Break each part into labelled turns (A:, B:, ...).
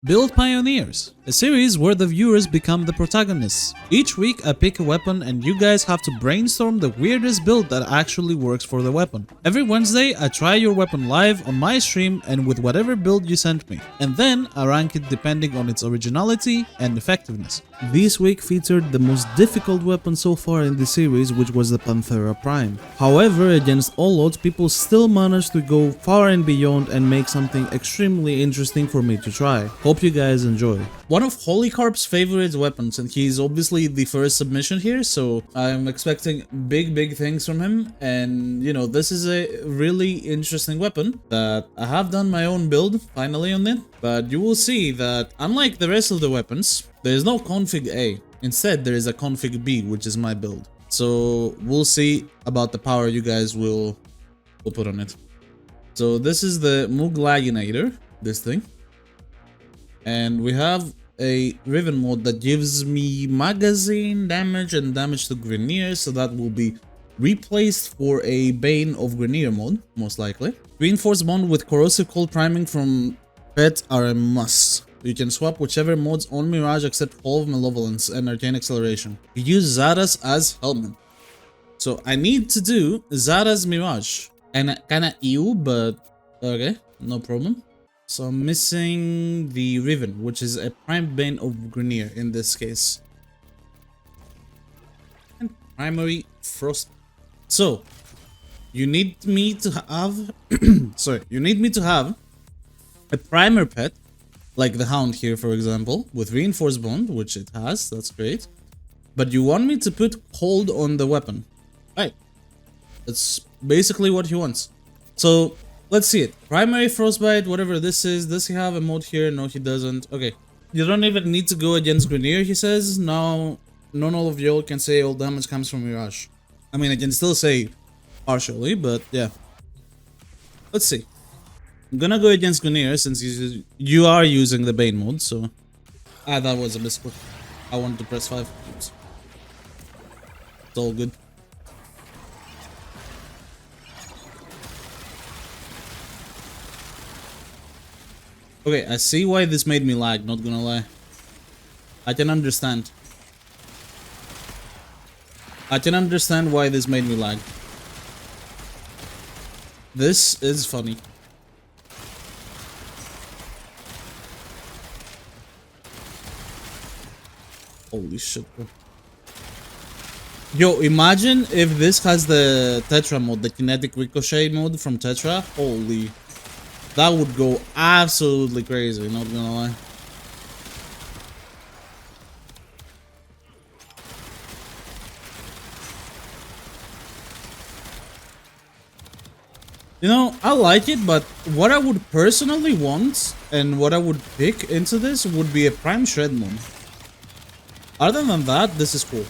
A: Build Pioneers, a series where the viewers become the protagonists. Each week I pick a weapon and you guys have to brainstorm the weirdest build that actually works for the weapon. Every Wednesday I try your weapon live on my stream and with whatever build you sent me, and then I rank it depending on its originality and effectiveness. This week featured the most difficult weapon so far in the series, which was the Panthera Prime. However, against all odds, people still managed to go far and beyond and make something extremely interesting for me to try. Hope you guys enjoy. One of Carp's favorite weapons, and he's obviously the first submission here, so I'm expecting big things from him. And you know, this is a really interesting weapon that I have done my own build finally on it, but you will see that unlike the rest of the weapons, there is no config A. Instead, there is a config B, which is my build. So we'll see about the power you guys will put on it. So this is the UglyB, this thing. And we have a Riven mode that gives me magazine damage and damage to Grenier, so that will be replaced for a Bane of Grenier mode, most likely. Reinforced bond with corrosive cold priming from pet are a must. You can swap whichever modes on Mirage except Fall of Malevolence and Arcane Acceleration. You use Zara's as helmet. So I need to do Zara's Mirage. And kinda ew, but okay, no problem. So I'm missing the Riven, which is a Prime Bane of Grenier in this case. And Primary Frost. So you need me to have you need me to have a primer pet, like the Hound here for example, with Reinforced Bond, which it has, that's great. But you want me to put Cold on the weapon. Right. That's basically what he wants. So let's see it. Primary Frostbite, whatever this is. Does he have a mode here? No, he doesn't. Okay. You don't even need to go against Grenier, he says. Now, none all of y'all can say all damage comes from Mirage. I mean, I can still say partially, but yeah. Let's see. I'm gonna go against Grenier since you are using the Bane mode, so... Ah, that was a misclick. I wanted to press 5. Oops. It's all good. Okay, I see why this made me lag, not gonna lie. I can understand. I can understand why this made me lag. This is funny. Holy shit, bro. Yo, imagine if this has the Tetra mode, the kinetic ricochet mode from Tetra. Holy... That would go absolutely crazy, not gonna lie. You know, I like it, but what I would personally want and what I would pick into this would be a Prime Shred mode. Other than that, this is cool.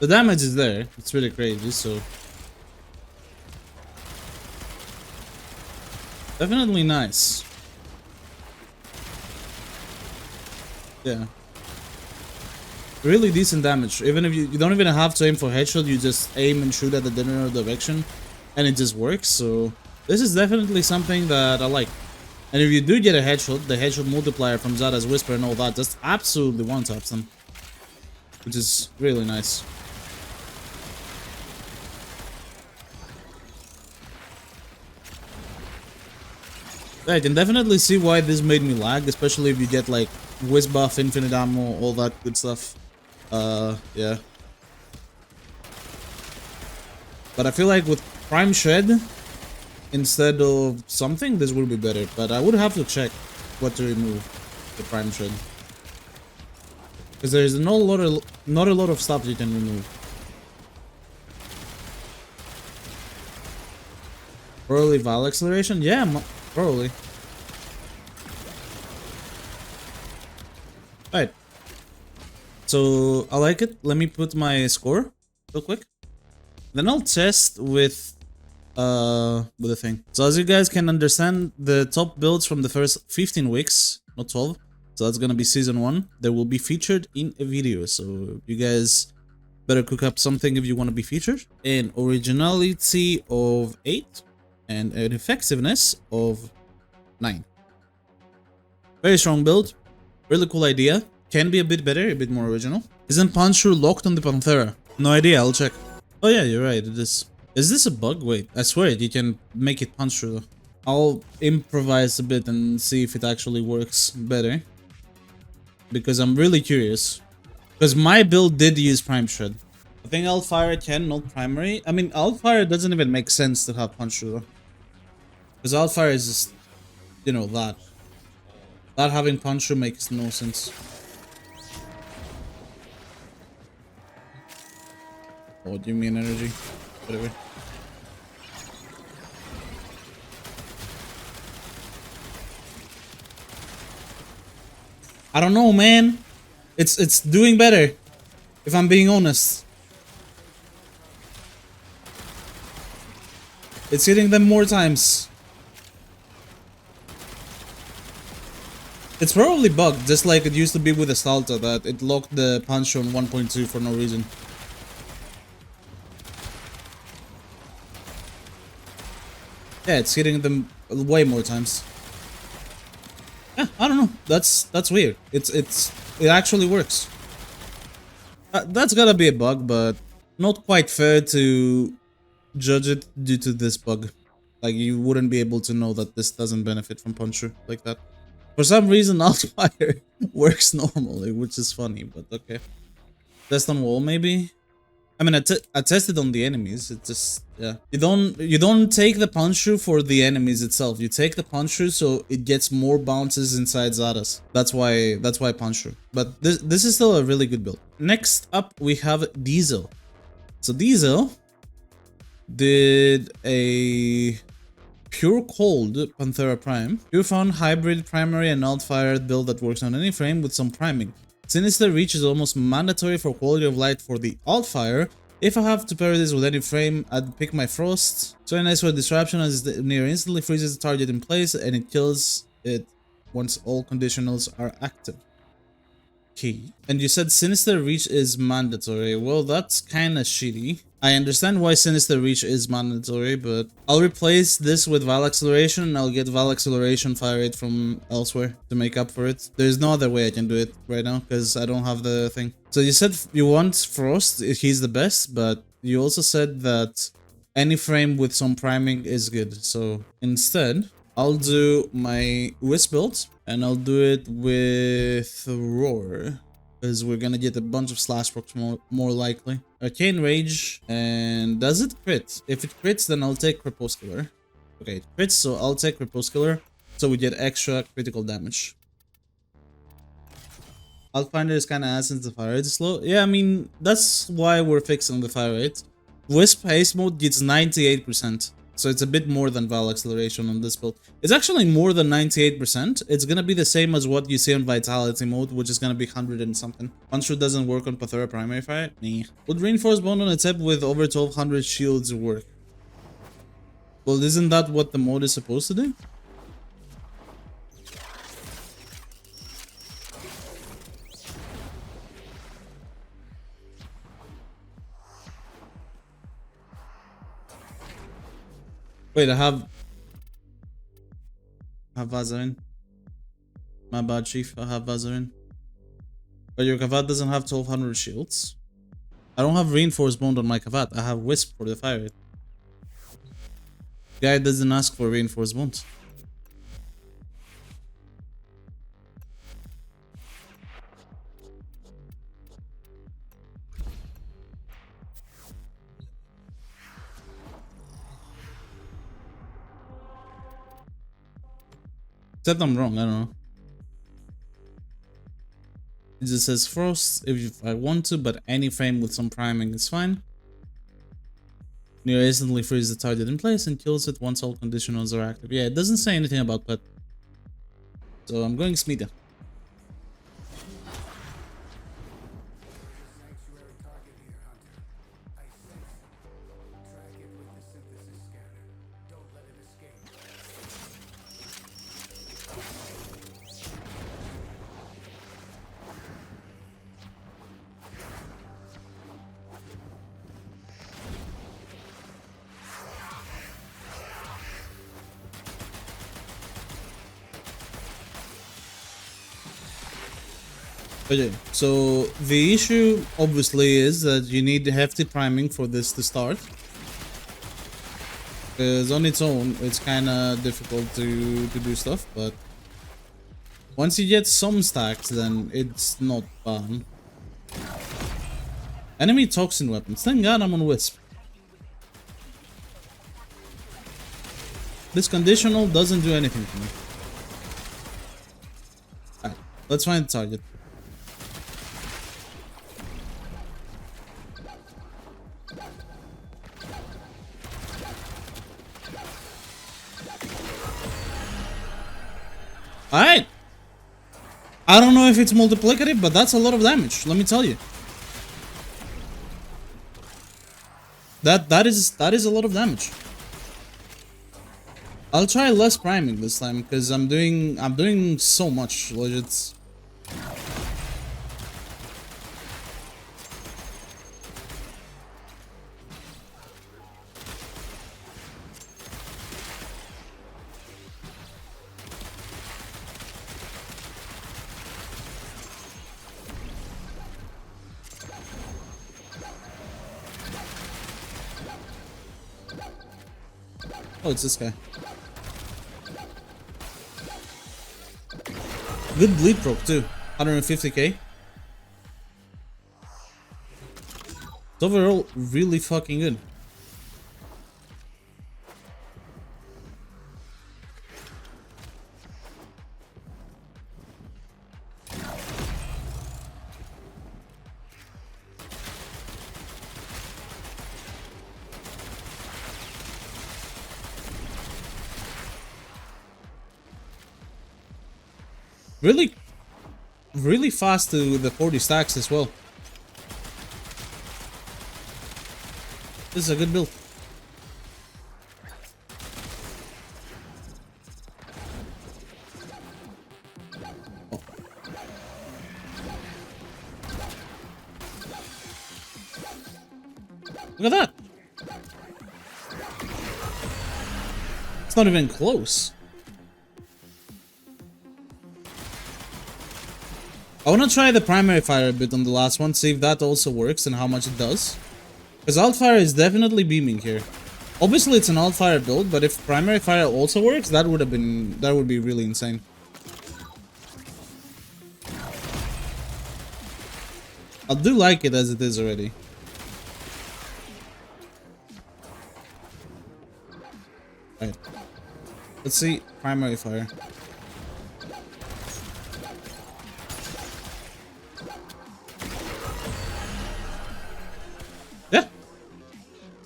A: The damage is there, it's really crazy, so... Definitely nice. Yeah. Really decent damage, even if you don't even have to aim for headshot, you just aim and shoot at the general direction, and it just works, so... This is definitely something that I like. And if you do get a headshot, the headshot multiplier from Zara's Whisper and all that just absolutely one-taps them. Which is really nice. Yeah, I can definitely see why this made me lag, especially if you get like whiz buff, infinite ammo, all that good stuff. Yeah. But I feel like with Prime Shred instead of something, this will be better. But I would have to check what to remove the Prime Shred, because there is not a lot of stuff you can remove. Early Val acceleration, yeah. Probably. Right. So I like it. Let me put my score real quick. Then I'll test with the thing. So as you guys can understand, the top builds from the first 15 weeks, not 12. So that's gonna be season 1. They will be featured in a video. So you guys better cook up something if you want to be featured. An originality of 8 and an effectiveness of 9. Very strong build. Really cool idea. Can be a bit better, a bit more original. Isn't Panthera locked on the Panthera? No idea, I'll check. Oh yeah, you're right, it is. Is this a bug? Wait, I swear you can make it Panthera. I'll improvise a bit and see if it actually works better. Because I'm really curious. Because my build did use Prime Shred. I think Altfire can, not primary. I mean, Altfire doesn't even make sense to have Panthera. Because Altfire is just, you know, that. That having Panthera makes no sense. What do you mean energy? Whatever. I don't know, man. It's doing better, if I'm being honest. It's hitting them more times. It's probably bugged, just like it used to be with the Stalta, that it locked the punch on 1.2 for no reason. Yeah, it's hitting them way more times. Yeah, I don't know. That's weird. It actually works. That's gotta be a bug, but not quite fair to judge it due to this bug. Like, you wouldn't be able to know that this doesn't benefit from Puncher like that. For some reason, Altfire works normally, which is funny, but okay. Test on wall, maybe? I mean, I tested on the enemies. It just, yeah. You don't take the Puncher for the enemies itself. You take the Puncher so it gets more bounces inside Zadas. That's why Puncher. But this is still a really good build. Next up, we have Diesel. So Diesel did a pure cold Panthera Prime. Pure found hybrid primary and Altfire build that works on any frame with some priming. Sinister Reach is almost mandatory for quality of light for the Altfire. If I have to pair this with any frame, I'd pick my Frost. So very nice for disruption, as it near instantly freezes the target in place and it kills it once all conditionals are active. Key. And you said Sinister Reach is mandatory. Well, that's kinda shitty. I understand why Sinister Reach is mandatory, but I'll replace this with Val Acceleration and I'll get Val Acceleration fire rate from elsewhere to make up for it. There's no other way I can do it right now because I don't have the thing. So you said you want Frost, he's the best, but you also said that any frame with some priming is good. So instead, I'll do my Wisp build and I'll do it with Roar. Because we're gonna get a bunch of slash procs more likely. Arcane Rage, and does it crit? If it crits, then I'll take Crepuscular. Okay, it crits, so I'll take Crepuscular, so we get extra critical damage. Outfinder is kinda ass since the fire rate is slow. Yeah, I mean, that's why we're fixing the fire rate. Wisp Haste mode gets 98%. So it's a bit more than Val Acceleration on this build. It's actually more than 98%. It's gonna be the same as what you see on Vitality mode, which is gonna be 100 and something. Puncher doesn't work on Panthera Primary Fire? Nah. Would Reinforced Bond on a tip with over 1200 shields work? Well, isn't that what the mode is supposed to do? Wait, I have Vazarin. My bad, Chief. I have Vazarin. But your Kavat doesn't have 1200 shields. I don't have Reinforced Bond on my Kavat. I have Wisp for the fire rate. Guy doesn't ask for Reinforced Bond. Except I'm wrong, I don't know. It just says Frost if I want to, but any frame with some priming is fine. Near instantly freezes the target in place and kills it once all conditionals are active. Yeah, it doesn't say anything about pet. So I'm going Smita. Okay, so the issue obviously is that you need hefty priming for this to start. Because on its own, it's kind of difficult to do stuff, but once you get some stacks, then it's not fun. Enemy toxin weapons. Thank God I'm on Wisp. This conditional doesn't do anything to me. Alright, let's find the target. Alright. I don't know if it's multiplicative, but that's a lot of damage, let me tell you. That is a lot of damage. I'll try less priming this time because I'm doing so much legit. Oh, it's this guy. Good bleed proc too. 150k. It's overall really fucking good. Really fast to the 40 stacks as well. This is a good build. Oh. Look at that. It's not even close. I want to try the primary fire a bit on the last one, see if that also works and how much it does. Because alt fire is definitely beaming here. Obviously it's an alt fire build, but if primary fire also works, that would be really insane. I do like it as it is already. Right. Let's see primary fire. Yeah.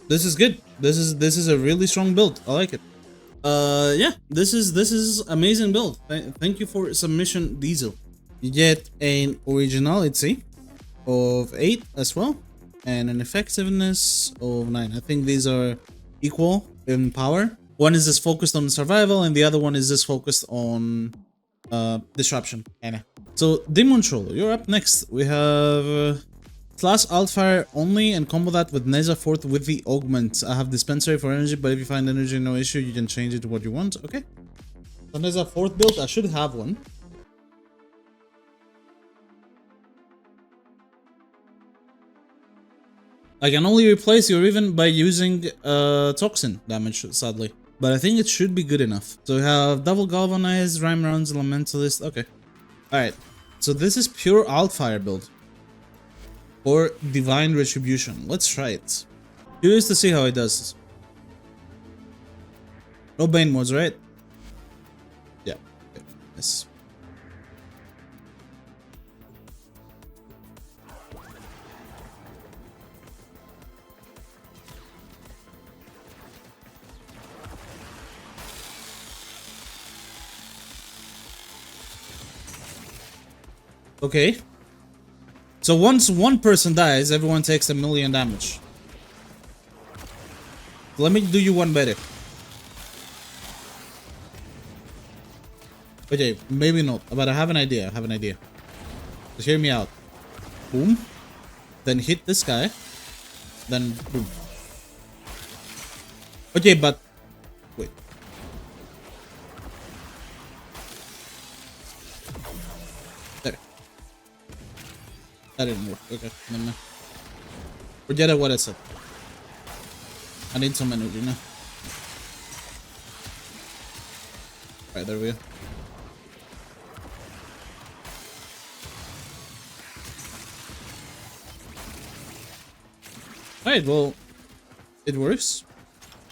A: This is good. This is a really strong build. I like it. Yeah, this is amazing build. Thank you for submission, Diesel. You get an originality of 8 as well, and an effectiveness of 9. I think these are equal in power. One is just focused on survival, and the other one is just focused on disruption. So DemonTroll, you're up next. We have slash altfire only and combo that with Neza Fourth with the augment. I have dispensary for energy, but if you find energy no issue, you can change it to what you want. Okay. So Neza Fourth build, I should have one. I can only replace your even by using toxin damage, sadly. But I think it should be good enough. So we have double galvanized, rhyme rounds, elementalist. Okay. Alright. So this is pure altfire build. Or divine retribution. Let's try it. Curious to see how it does. No bane mods, right? Yeah. Okay. Yes. Okay. So once one person dies, everyone takes 1,000,000 damage. Let me do you one better. Okay, maybe not, but I have an idea. Just hear me out. Boom. Then hit this guy. Then boom. Okay, but wait. There. That didn't work. Okay, never mind. Forget what I said. I need some energy now. Alright, there we go. Alright, well, it works.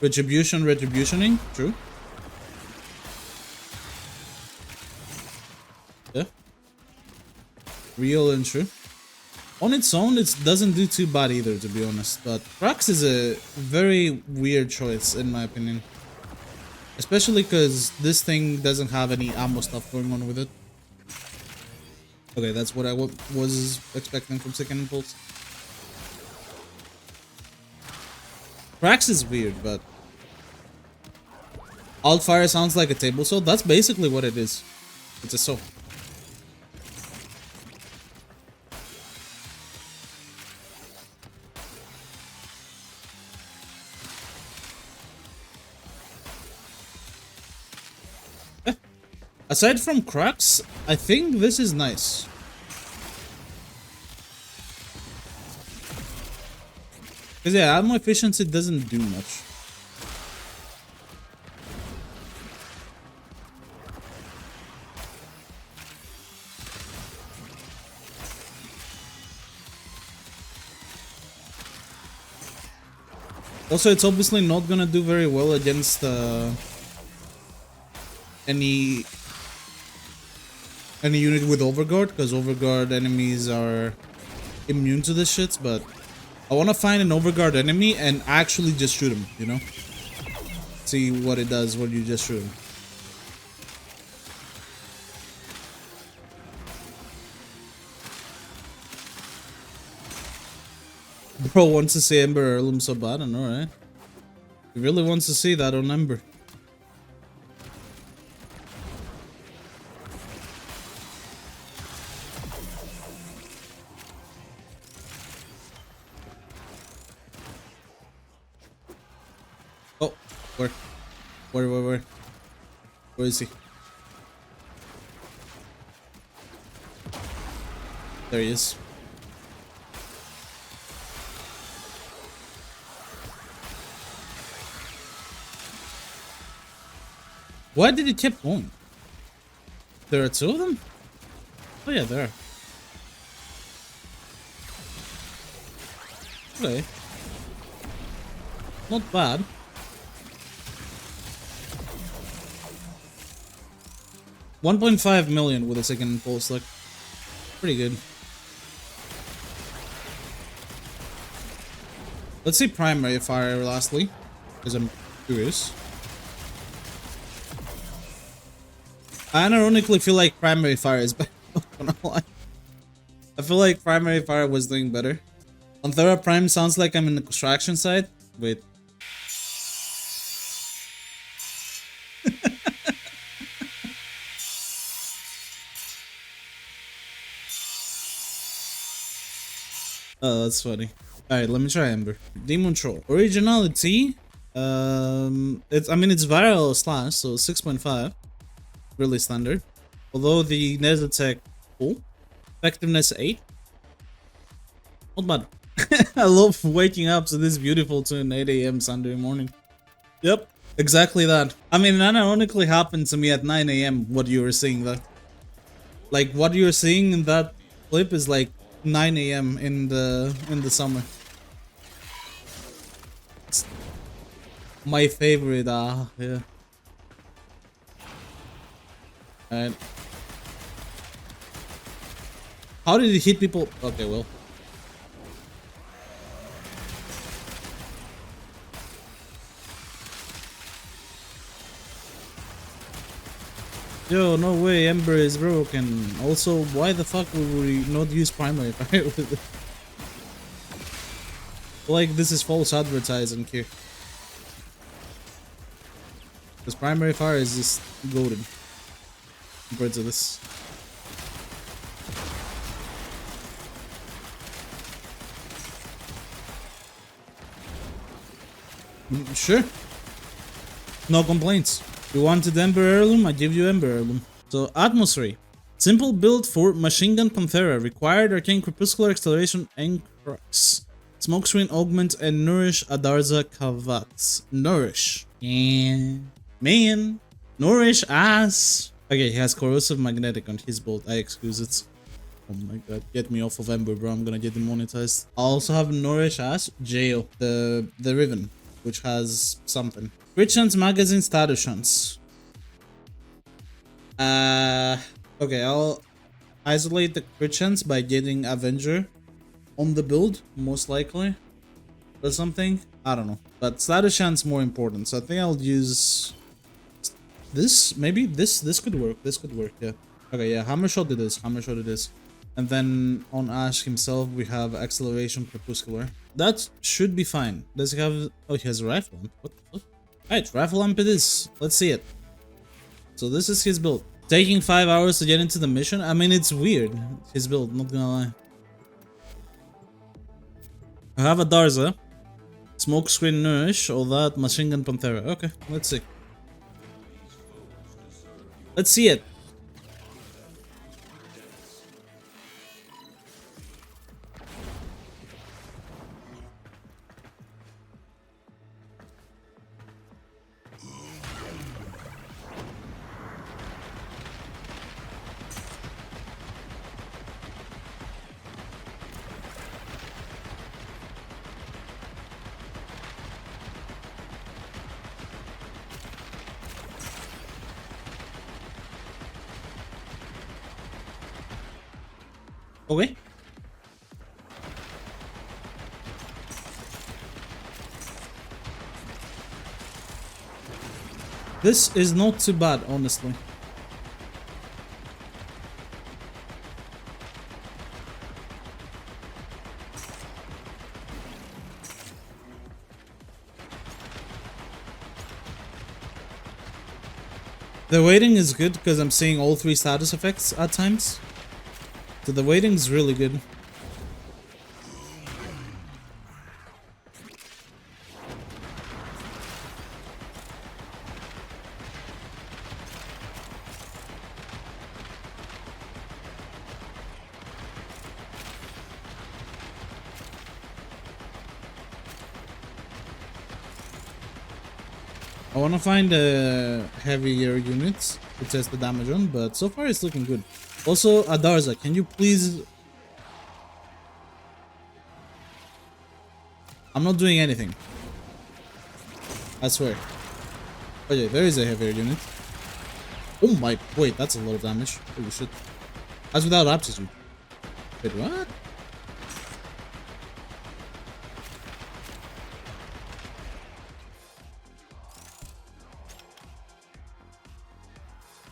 A: Retributioning, true. Yeah. Real and true. On its own, it doesn't do too bad either, to be honest. But Krax is a very weird choice, in my opinion. Especially because this thing doesn't have any ammo stuff going on with it. Okay, that's what I was expecting from Second Impulse. Krax is weird, but Altfire sounds like a table saw. That's basically what it is. It's a saw. Aside from cracks, I think this is nice. Because yeah, ammo efficiency doesn't do much. Also, it's obviously not gonna do very well against any unit with overguard, because overguard enemies are immune to this shit. But I want to find an overguard enemy and actually just shoot him, you know? See what it does when you just shoot him. Bro wants to see Ember Heirloom so bad, I know, right? He really wants to see that on Ember. Oh, where is he? There he is. Why did it keep going? There are two of them? Oh yeah, there are. Okay. Not bad. $1.5 million with a second impulse, like, pretty good. Let's see primary fire lastly, because I'm curious. I unironically feel like primary fire is better. Not gonna lie. I feel like primary fire was doing better. Panthera Prime sounds like I'm in the construction side. Wait. Oh, that's funny. Alright, let me try Ember. DemonTroll. Originality. It's viral slash, so 6.5. Really standard. Although the Nes attack cool. Effectiveness 8. Not bad. I love waking up to this beautiful tune 8 AM Sunday morning. Yep, exactly that. I mean, that ironically happened to me at 9 AM what you were seeing that. Like what you're seeing in that clip is like 9 AM in the summer. It's my favorite, yeah. Alright. How did it hit people? Okay, well. Yo, no way, Ember is broken. Also, why the fuck would we not use primary fire with it? Like, this is false advertising here. Because primary fire is just goated compared to this. Sure. No complaints. You wanted Ember Heirloom, I give you Ember Heirloom. So, Atmosre. Simple build for Machine Gun Panthera. Required Arcane Crepuscular Acceleration and Crux. Smokescreen Augment and Nourish Adarza Kavat. Nourish. Yeah. Man. Nourish ass. Okay, he has Corrosive Magnetic on his build. I excuse it. Oh my god. Get me off of Ember, bro. I'm gonna get demonetized. I also have Nourish ass. Jail. The Riven, which has something. Crit Chance Magazine Status Chance. Okay, I'll isolate the crit chance by getting Avenger on the build, most likely, or something. I don't know, but status chance more important, so I think I'll use this. Maybe this could work. This could work. Yeah. Okay. Yeah. Hammer shot it is. Hammer shot it is. And then on Ash himself, we have Acceleration Crepuscular. That should be fine. Does he have? Oh, he has a rifle lamp. What the fuck? Alright, rifle lamp it is. Let's see it. So this is his build. Taking 5 hours to get into the mission? I mean, it's weird. His build, not gonna lie. I have a Darza. Smokescreen Nourish, all that, Machine Gun Panthera. Okay, let's see. Let's see it. Okay. This is not too bad, honestly. The waiting is good because I'm seeing all 3 status effects at times. So the waiting is really good. I want to find heavier units to test the damage on, but so far it's looking good. Also, Adarza, can you please... I'm not doing anything. I swear. Okay, there is a heavier unit. Oh my... Wait, that's a lot of damage. Holy shit. That's without aptitude. Wait, what?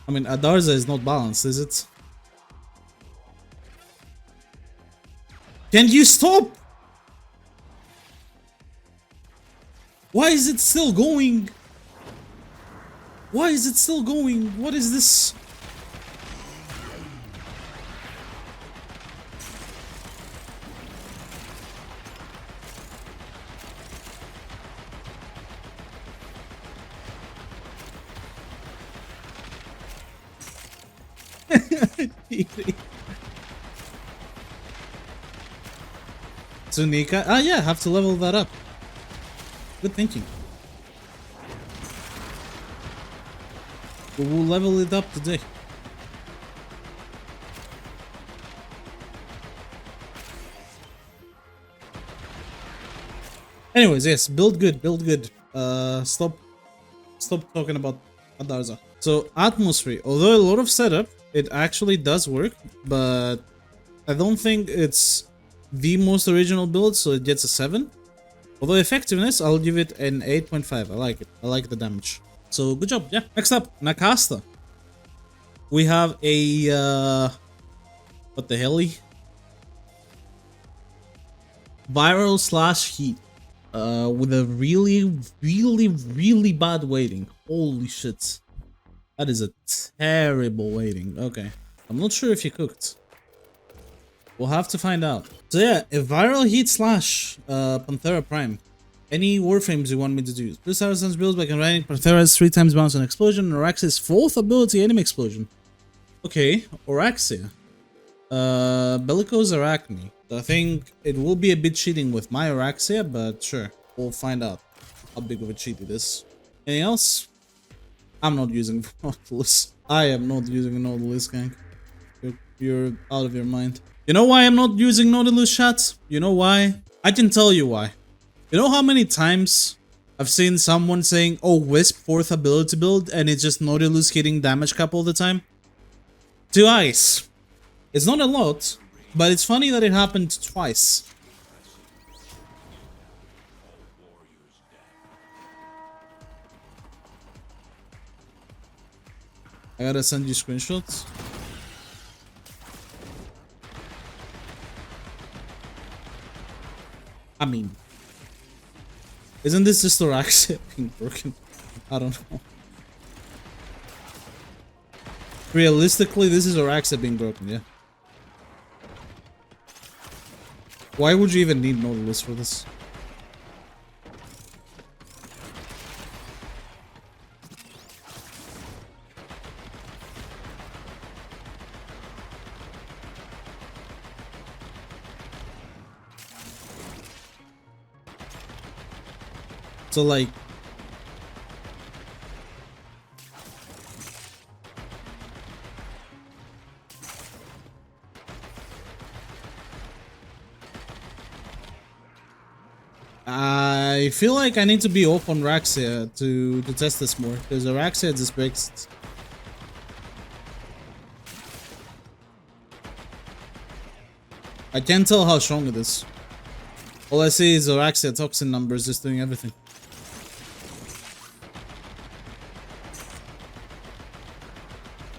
A: I mean, Adarza is not balanced, is it? Can you stop? Why is it still going? Why is it still going? What is this? Tsunika. Ah, yeah, have to level that up. Good thinking. We will level it up today. Anyways, yes, build good, build good. Stop talking about Adarza. So Atmosre, although a lot of setup, it actually does work, but I don't think it's the most original build, so it gets a 7. Although effectiveness, I'll give it an 8.5. I like it. I like the damage. So good job. Yeah. Next up, Nakasta. We have a what the hell? Viral slash heat. With a really bad weighting. Holy shit. That is a terrible weighting. Okay. I'm not sure if you cooked. We'll have to find out. So yeah, a viral heat slash Panthera Prime. Any warframes you want me to do? Plus Sense builds by combining Panthera's 3 times bounce on explosion and Arax's 4th ability enemy explosion. Okay, Oraxia. Bellicose Arachne. I think it will be a bit cheating with my Oraxia, but sure. We'll find out how big of a cheat it is. Anything else? I'm not using Nautilus. I am not using Nautilus, gang. You're out of your mind. You know why I'm not using Nautilus, chat? You know why? I can tell you why. You know how many times I've seen someone saying, oh, Wisp 4th ability build, and it's just Nautilus hitting damage cap all the time? 2 ice. It's not a lot, but it's funny that it happened twice. I gotta send you screenshots. I mean, isn't this just Thorax being broken? I don't know. Realistically, this is Araxa being broken, yeah. Why would you even need Nautilus for this? So like, I feel like I need to be off on Raxia to test this more, because Raxia just breaks. I can't tell how strong it is. All I see is Araxia toxin numbers just doing everything.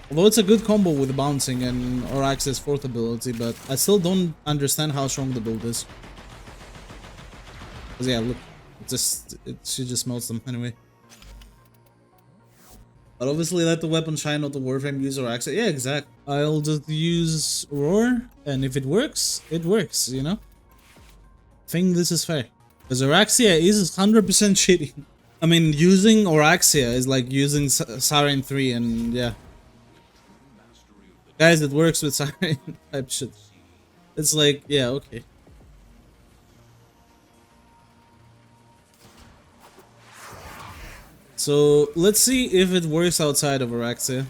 A: Although it's a good combo with bouncing and Araxia's 4th ability, but I still don't understand how strong the build is. Cause yeah, look, she just melts them anyway. But obviously let the weapon shine, not the Warframe use Araxia. Yeah, exactly. I'll just use Roar, and if it works, you know? I think this is fair. Because Araxia is 100% cheating. I mean, using Araxia is like using Siren 3 and yeah. Guys, it works with Siren type shit. It's like, yeah, okay. So, let's see if it works outside of Araxia.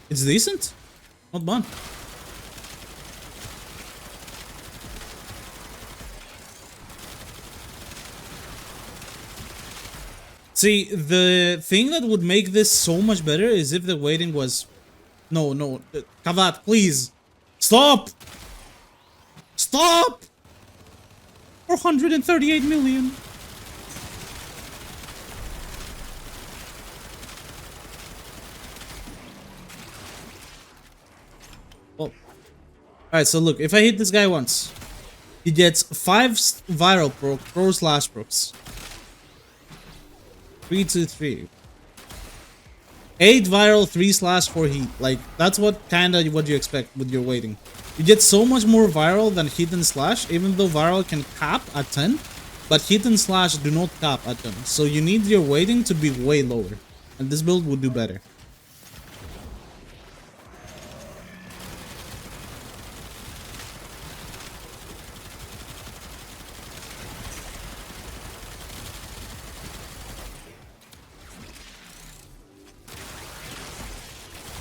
A: It's decent. Not bad. See, the thing that would make this so much better is if the waiting was... No, Kavat, please! Stop! Stop! 438 million. Well, alright, so look, if I hit this guy once, he gets 5 viral pro slash procs. 3, 2, 3. 8 viral, 3 slash, 4 heat. Like, that's what you expect with your waiting. You get so much more viral than hit and slash, even though viral can cap at 10, but hit and slash do not cap at 10. So you need your waiting to be way lower, and this build would do better.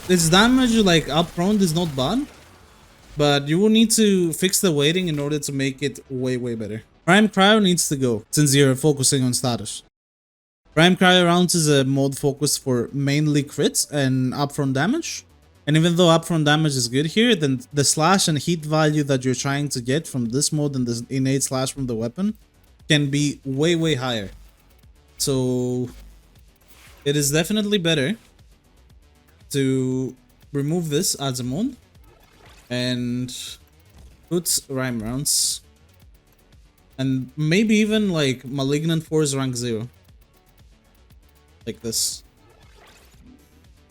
A: This damage, like, up prone is not bad, but you will need to fix the waiting in order to make it way better. Prime Cryo needs to go, since you're focusing on status. Prime Cryo rounds is a mode focused for mainly crits and upfront damage. And even though upfront damage is good here, then the slash and heat value that you're trying to get from this mode and the innate slash from the weapon can be way higher. So it is definitely better to remove this as a mode and put rhyme rounds and maybe even like Malignant Force rank 0 like this.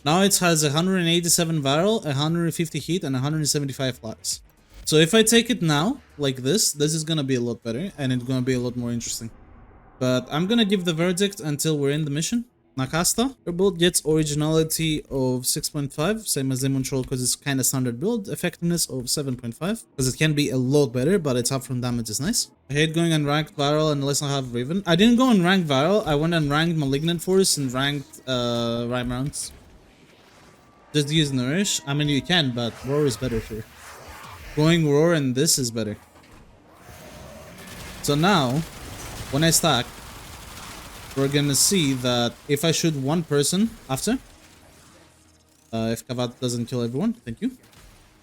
A: Now it has 187 viral, 150 heat, and 175 flags. So if I take it now like this is gonna be a lot better and it's gonna be a lot more interesting. But I'm gonna give the verdict until we're in the mission. Nakasta. Your build gets originality of 6.5, same as DemonTroll because it's kind of standard build. Effectiveness of 7.5, because it can be a lot better, but its upfront damage is nice. I hate going on ranked viral unless I have Raven. I didn't go on ranked viral, I went on ranked Malignant Force and ranked Rhyme rounds. Just use Nourish. I mean, you can, but Roar is better here. Going Roar and this is better. So now, when I stack, we're gonna see that if I shoot one person after, if Kavat doesn't kill everyone, thank you,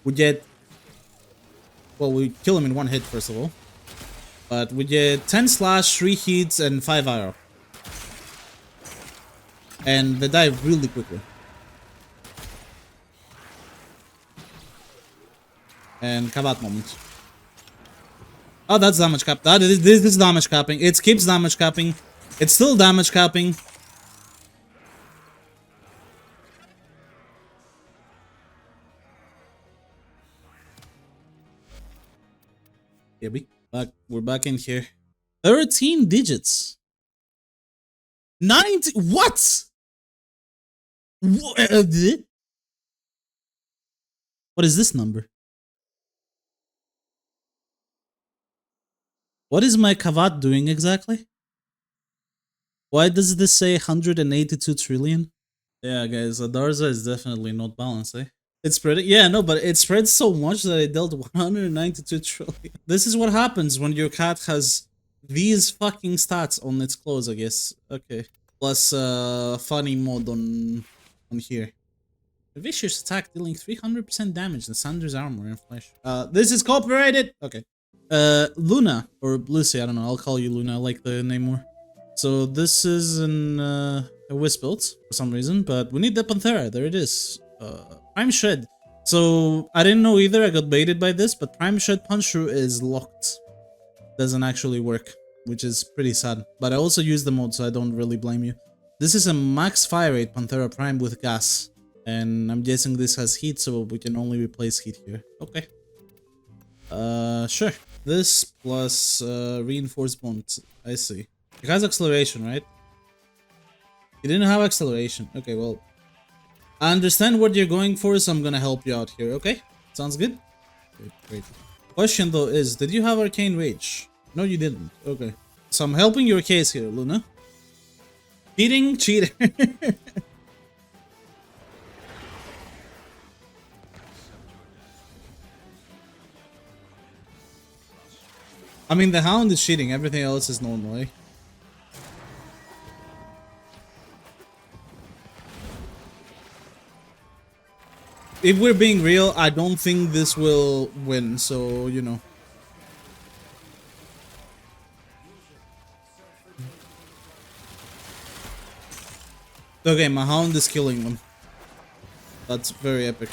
A: we get, well, we kill him in one hit first of all, but we get 10 slash, 3 hits, and 5 arrow. And they die really quickly. And Kavat moment. Oh, that's damage cap. This is damage capping. It keeps damage capping. It's still damage capping. Yeah, we're back in here. 13 digits. 90. What? What is this number? What is my Kavat doing exactly? Why does this say 182 trillion? Yeah, guys, Adarza is definitely not balanced, eh? It's spread. Yeah, no, but it spread so much that it dealt 192 trillion. This is what happens when your cat has these fucking stats on its clothes, I guess. Okay. Plus, funny mod on here. A vicious attack dealing 300% damage to Sandra's armor and flesh. This is copyrighted! Okay. Luna, or Lucy, I don't know, I'll call you Luna, I like the name more. So this is a Wisp build for some reason, but we need the Panthera, there it is. Prime Shred. So I didn't know either, I got baited by this, but Prime Shred Punch Through is locked. Doesn't actually work, which is pretty sad. But I also use the mod, so I don't really blame you. This is a max fire rate Panthera Prime with gas. And I'm guessing this has heat, so we can only replace heat here. Okay. Sure. This plus reinforced bond. I see. It has acceleration, right? It didn't have acceleration. Okay, well, I understand what you're going for, so I'm gonna help you out here. Okay, sounds good. Great. Question though is, did you have Arcane Rage? No, you didn't. Okay, so I'm helping your case here, Luna. Cheating, cheater. I mean, the Hound is cheating. Everything else is normal, eh? If we're being real, I don't think this will win, so, you know. Okay, my Hound is killing them. That's very epic.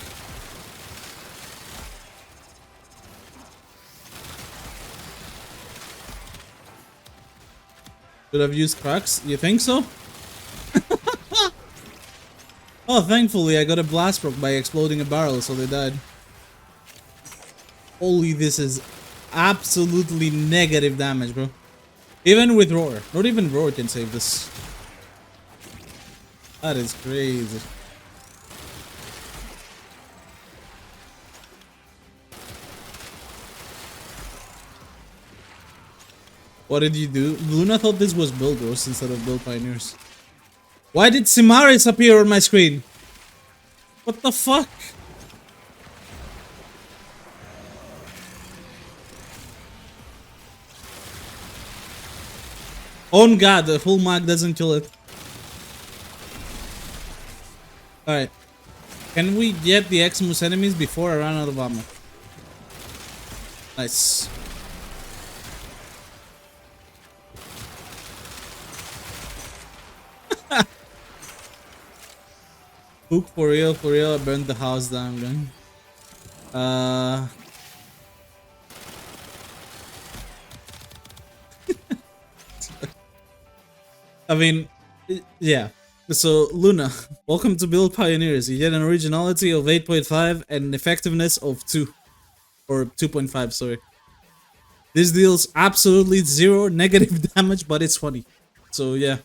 A: Should have used cracks? You think so? Oh, thankfully I got a blast proc by exploding a barrel, so they died. Holy, this is absolutely negative damage, bro. Even with Roar. Not even Roar can save this. That is crazy. What did you do? Luna thought this was Build Roast instead of Build Pioneers. Why did Simaris appear on my screen? What the fuck? Oh god, the full mag doesn't kill it. Alright. Can we get the Atmosre enemies before I run out of ammo? Nice. Hook for real, I burned the house down, man. I mean, yeah. So, Luna, welcome to Build Pioneers. You get an originality of 8.5 and an effectiveness of 2. Or 2.5, sorry. This deals absolutely zero negative damage, but it's funny. So yeah,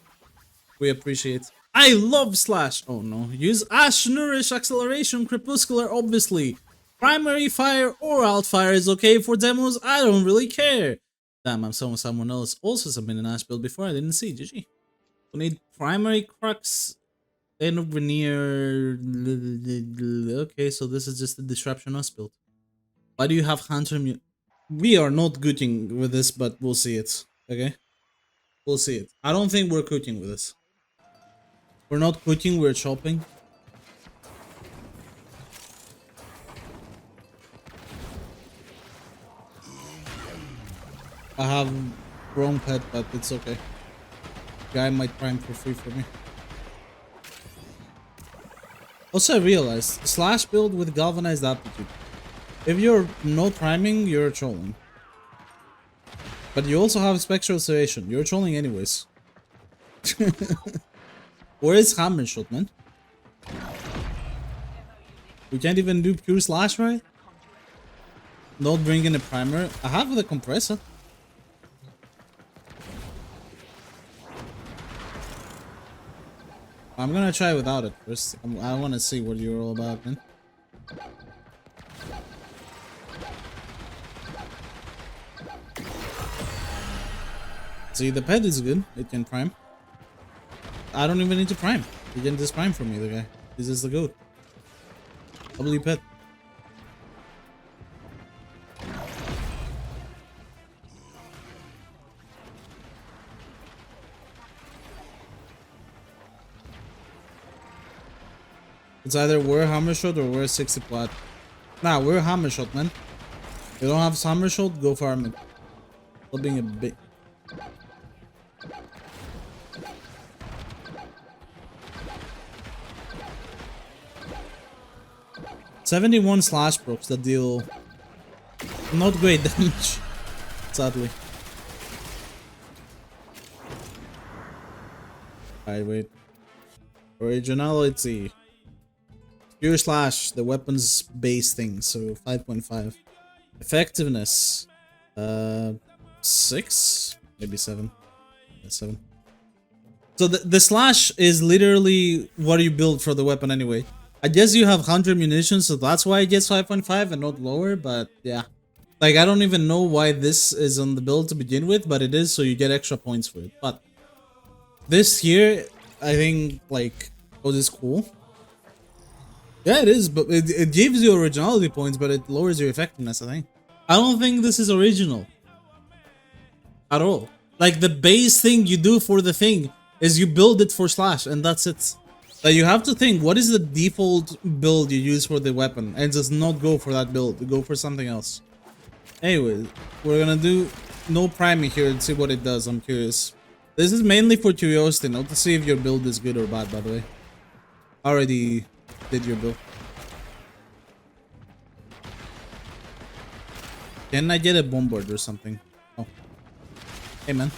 A: we appreciate. I love Slash. Oh no. Use Ash, Nourish, Acceleration, Crepuscular, obviously. Primary Fire or Outfire is okay for demos. I don't really care. Damn, I'm someone else also submitted an Ash build before. I didn't see. GG. We need Primary Crux. Then Veneer. Okay, so this is just the Disruption Us build. Why do you have Hunter Mute? We are not cooking with this, but we'll see it. Okay? We'll see it. I don't think we're cooking with this. We're not cooking, we're chopping. I have wrong pet, but it's okay. Guy might prime for free for me. Also, I realized Slash build with Galvanized Aptitude. If you're not priming, you're trolling. But you also have Spectral Serration. You're trolling anyways. Where is Hammer Shot, man? We can't even do pure Slash, right? Not bring in a primer. I have the compressor. I'm gonna try without it first. I want to see what you're all about, man. See, the pet is good. It can prime. I don't even need to prime. He can just prime for me, the guy. This is the goat. W pet. It's either we're Hammer Shot or we're 60 plat. Nah, we're Hammer Shot, man. If you don't have Hammer Shot, go farm it. Stop being a bit. $71 slash procs that deal not great damage, sadly. Alright, wait. Originality. Pure slash, the weapons base thing, so 5.5. Effectiveness. 6? Maybe 7. Yeah, 7. So the slash is literally what you build for the weapon anyway. I guess you have 100 munitions, so that's why it gets 5.5 and not lower, but yeah. Like, I don't even know why this is on the build to begin with, but it is, so you get extra points for it. But this here, I think, like, oh, this is cool. Yeah, it is, but it gives you originality points, but it lowers your effectiveness, I think. I don't think this is original. At all. Like, the base thing you do for the thing is you build it for slash, and that's it. Like, you have to think, what is the default build you use for the weapon? And just not go for that build, go for something else. Anyway, we're gonna do no priming here and see what it does, I'm curious. This is mainly for curiosity, not to see if your build is good or bad, by the way. Already did your build. Can I get a bombard or something? Oh. Hey, man.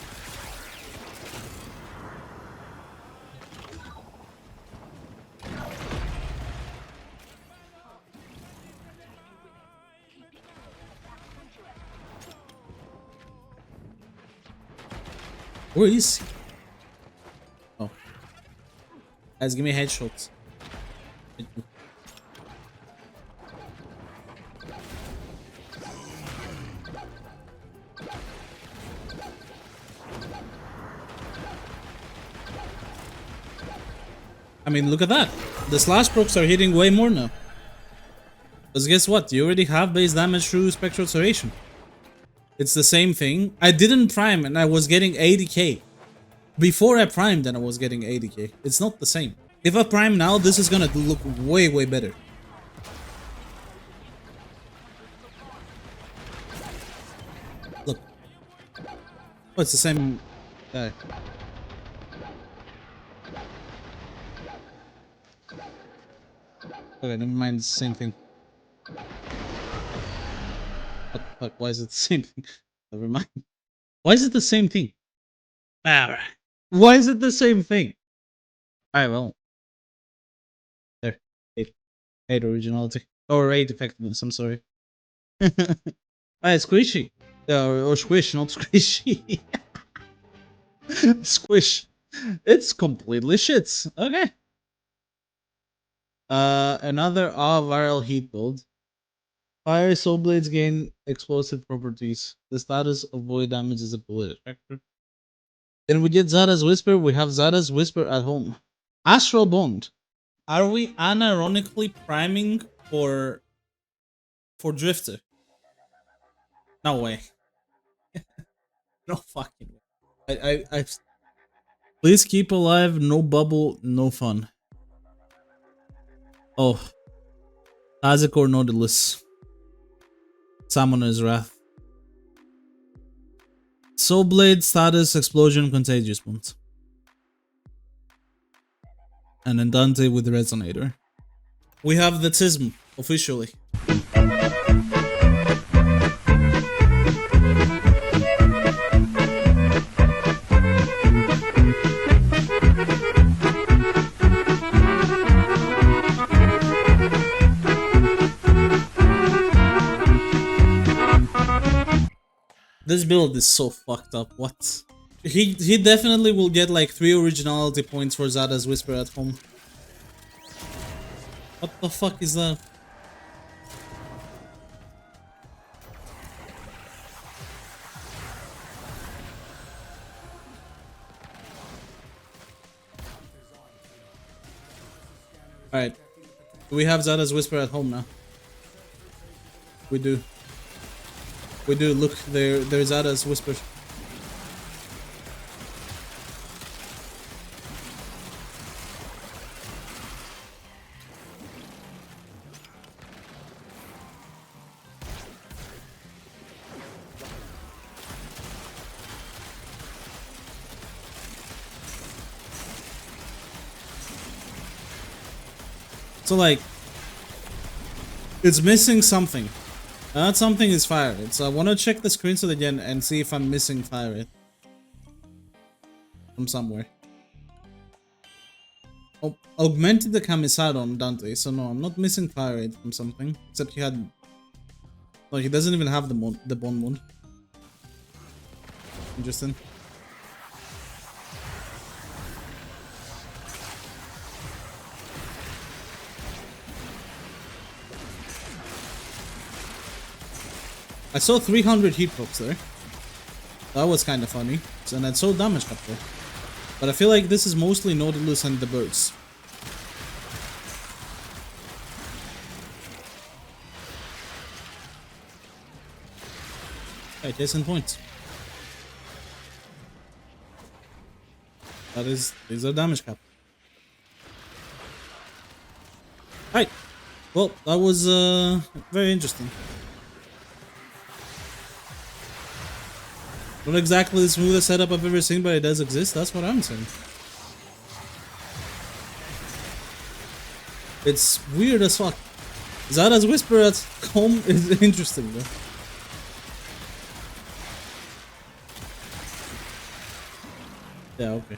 A: Where is he? Oh. Guys, give me headshots. I mean, look at that. The slash procs are hitting way more now. Because guess what? You already have base damage through Spectral Serration. It's the same thing. I didn't prime and I was getting 80k. Before I primed and I was getting 80k. It's not the same. If I prime now, this is gonna look way, way better. Look. Oh, it's the same guy. Okay, never mind, it's the same thing. What the fuck? Why is it the same thing? Never mind. Why is it the same thing? Alright. Why is it the same thing? Alright, well. There. 8 originality. Or 8 effectiveness, I'm sorry. Alright, Squishy. Yeah, or Squish, not Squishy. Squish. It's completely shit. Okay. Another viral heat build. Fire soul blades gain explosive properties. The status of void damage is a bullet effector. Then we get Zada's Whisper. We have Zada's Whisper at home. Astral Bond. Are we unironically priming for Drifter? No way. No fucking way. I please keep alive. No bubble. No fun. Oh, Tazik or Nautilus. Summoner's Wrath. Soul Blade status explosion contagious bond. And then Dante with Resonator. We have the Tism officially. This build is so fucked up. What? He definitely will get like 3 originality points for Zada's Whisper at home. What the fuck is that? Alright. We have Zada's Whisper at home now. We do. We do. Look, there's Zada's Whisper. So like, it's missing something. That something is fire rate. So I want to check the screenshot again and see if I'm missing fire rate from somewhere. Oh, augmented the Camisado on Dante. So no, I'm not missing fire rate from something. Except he had. No, he doesn't even have the bond mode. Interesting. I saw 300 heat procs there. That was kind of funny. And I saw damage cap there. But I feel like this is mostly Nautilus and the birds. Okay, case in point. These are damage cap. Right. Well, that was very interesting. Not exactly the smoothest setup I've ever seen, but it does exist. That's what I'm saying. It's weird as fuck. Zada's Whisper at home is interesting though. Yeah, okay.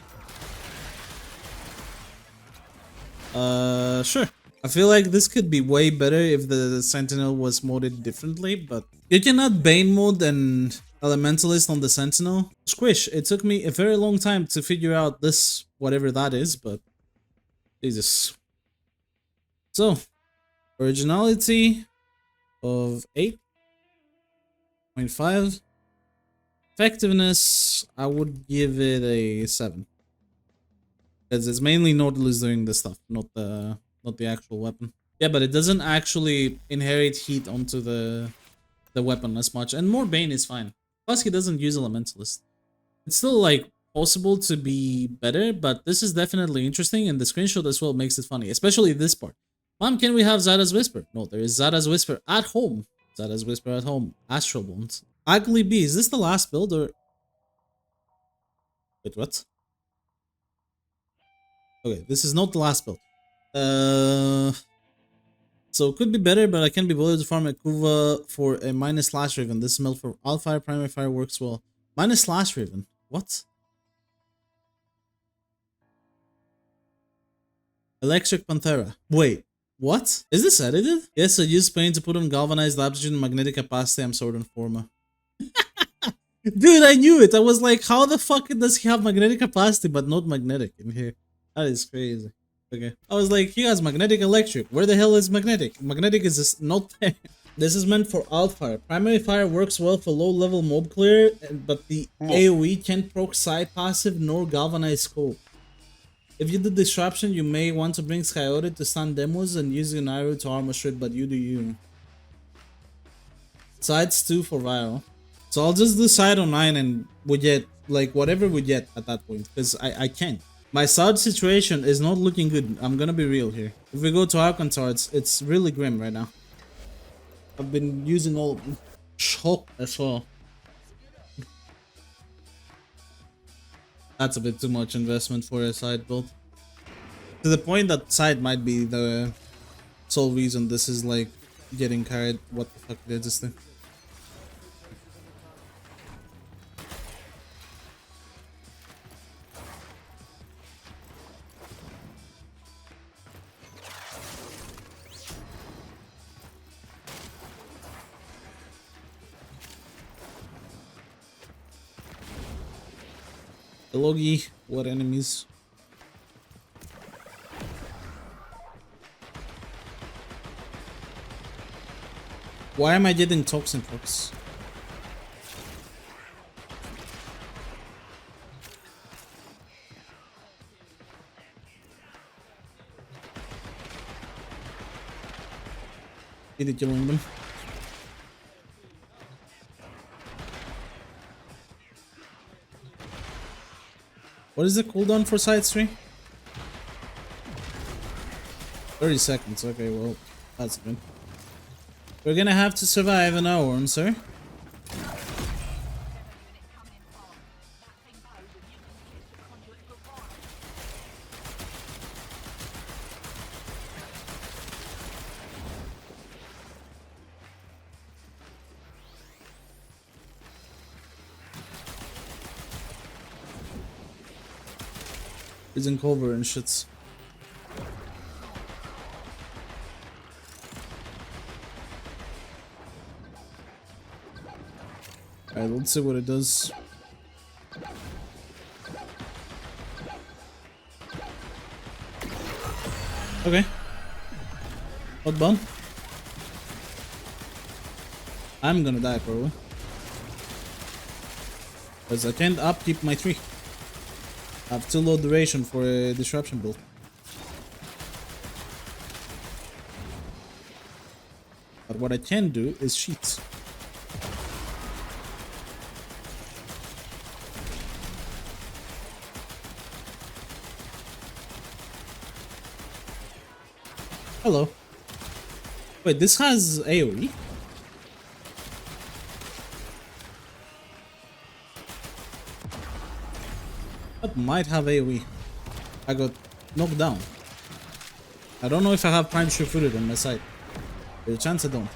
A: Sure. I feel like this could be way better if the Sentinel was modded differently, but you cannot Bane mode and Elementalist on the Sentinel. Squish, it took me a very long time to figure out this, whatever that is, but Jesus. So, originality of 8.5. Effectiveness, I would give it a 7. Because it's mainly Nautilus doing this stuff, not the actual weapon. Yeah, but it doesn't actually inherit heat onto the weapon as much, and more Bane is fine. Plus, he doesn't use Elementalist. It's still like possible to be better, but this is definitely interesting, and the screenshot as well makes it funny, especially this part. Mom, can we have Zada's Whisper? No, there is Zada's Whisper at home. Zada's Whisper at home. Astral Bond. UglyB, is this the last build or? Wait, what? Okay, this is not the last build. So it could be better, but I can be bothered to farm a Kuva for a minus slash Raven. This smell for all fire, primary fire works well. Minus slash Raven. What? Electric Panthera. Wait, what? Is this edited? Yes, I use paint to put on galvanized aptitude and magnetic capacity. I'm sword and forma. Dude, I knew it. I was like, how the fuck does he have magnetic capacity but not magnetic in here? That is crazy. Okay. I was like, he has magnetic electric. Where the hell is magnetic? Magnetic is just not there. This is meant for alt fire. Primary fire works well for low level mob clear, but the AoE can't proc side passive nor galvanize scope. If you do disruption, you may want to bring Skyota to stun demos and use an arrow to armor straight, but you do you. Sides 2 for viral. So I'll just do side on 9 and we get like whatever we get at that point, because I can't. My side situation is not looking good. I'm gonna be real here. If we go to Arkansas, it's really grim right now. I've been using all of them. Shock as well. That's a bit too much investment for a side build. To the point that side might be the sole reason this is like getting carried. What the fuck is this thing? Logi, what enemies? Why am I getting toxin procs? Either killing them. What is the cooldown for side 3? 30 seconds, okay, well, that's good. We're gonna have to survive an hour, sir. He's in cover and shits. Alright, let's see what it does. Okay. Not bad. I'm gonna die probably. Because I can't upkeep my 3. I have too low duration for a disruption build. But what I can do is sheets. Hello. Wait, this has AoE? That might have AoE. I got knocked down. I don't know if I have prime sure-footed on my side. There's a chance I don't.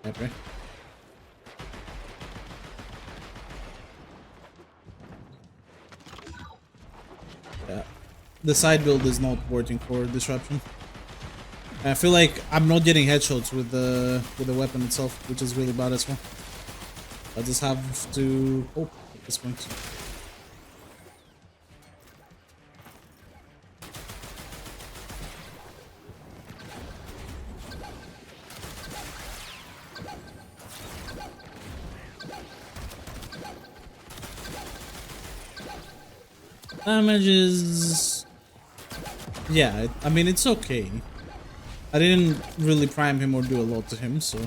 A: Okay. Yeah. The side build is not working for disruption. I feel like I'm not getting headshots with the weapon itself, which is really bad as well. I just have to hope at this point. Damage is... yeah, I mean, it's okay. I didn't really prime him or do a lot to him, so...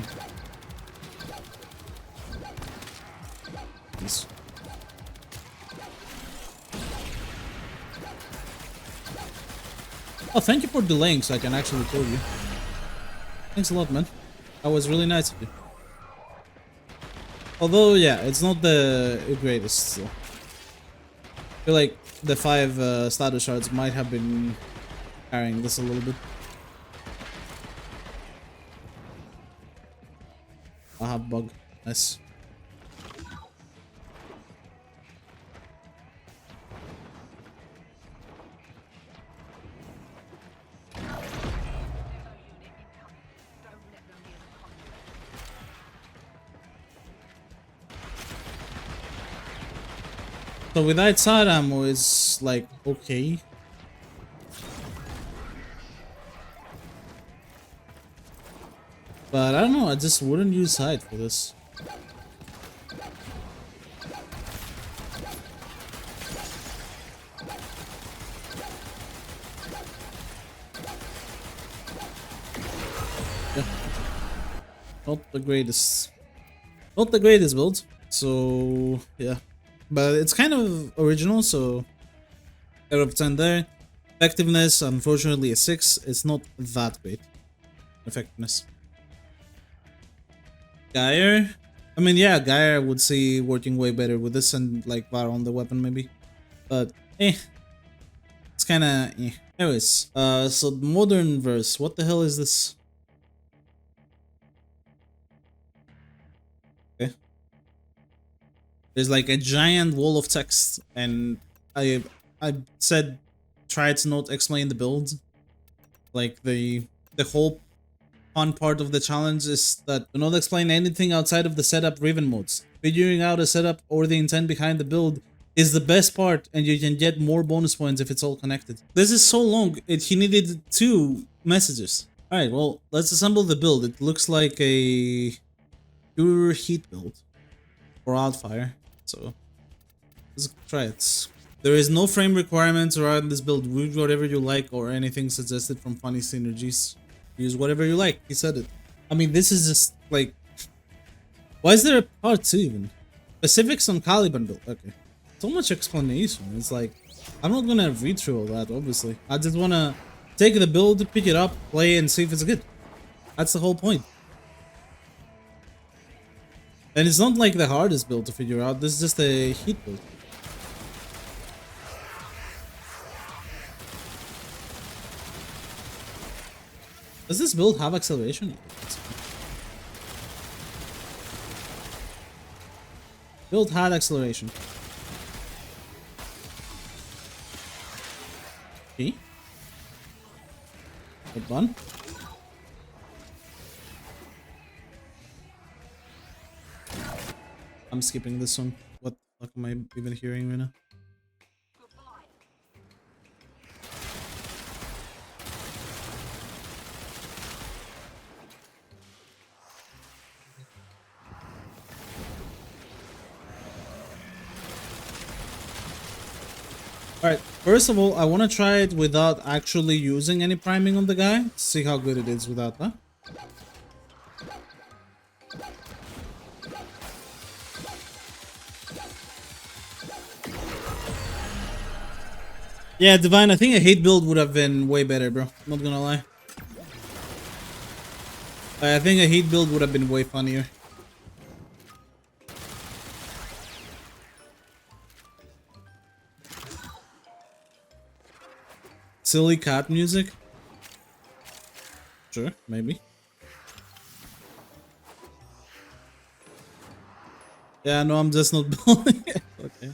A: Peace. Oh, thank you for delaying so I can actually kill you. Thanks a lot, man. That was really nice of you. Although, yeah, it's not the greatest still. I feel like the 5 status shards might have been carrying this a little bit. I have bug. Nice. So without side ammo is like okay. But I don't know, I just wouldn't use side for this. Yeah. Not the greatest. Not the greatest build. So yeah. But it's kind of original, so out of 10 there. Effectiveness, unfortunately a 6. It's not that great. Effectiveness. Geyer? I mean, yeah, Geyer I would see working way better with this and like VAR on the weapon maybe. But, it's kinda, Anyways, so ModernVerse, what the hell is this? Okay. There's like a giant wall of text, and I said try to not explain the build. Like the whole fun part of the challenge is that do not explain anything outside of the setup Riven modes. Figuring out a setup or the intent behind the build is the best part, and you can get more bonus points if it's all connected. This is so long, he needed 2 messages. Alright, well, let's assemble the build. It looks like a pure heat build for Wildfire, so let's try it. There is no frame requirements around this build. Use whatever you like or anything suggested from funny synergies. Use whatever you like. He said it. I mean, this is just like... Why is there a part 2 even? Specifics on Caliban build. Okay. So much explanation. It's like... I'm not gonna read through all that, obviously. I just wanna take the build, pick it up, play, and see if it's good. That's the whole point. And it's not like the hardest build to figure out. This is just a heat build. Does this build have acceleration? Build had acceleration. Okay. Good one. I'm skipping this one. What the fuck am I even hearing right now? Alright, first of all, I want to try it without actually using any priming on the guy. See how good it is without that. Yeah, Divine, I think a hate build would have been way better, bro. Not gonna lie. I think a hate build would have been way funnier. Silly cat music? Sure, maybe. Yeah, no, I'm just not building it. Okay.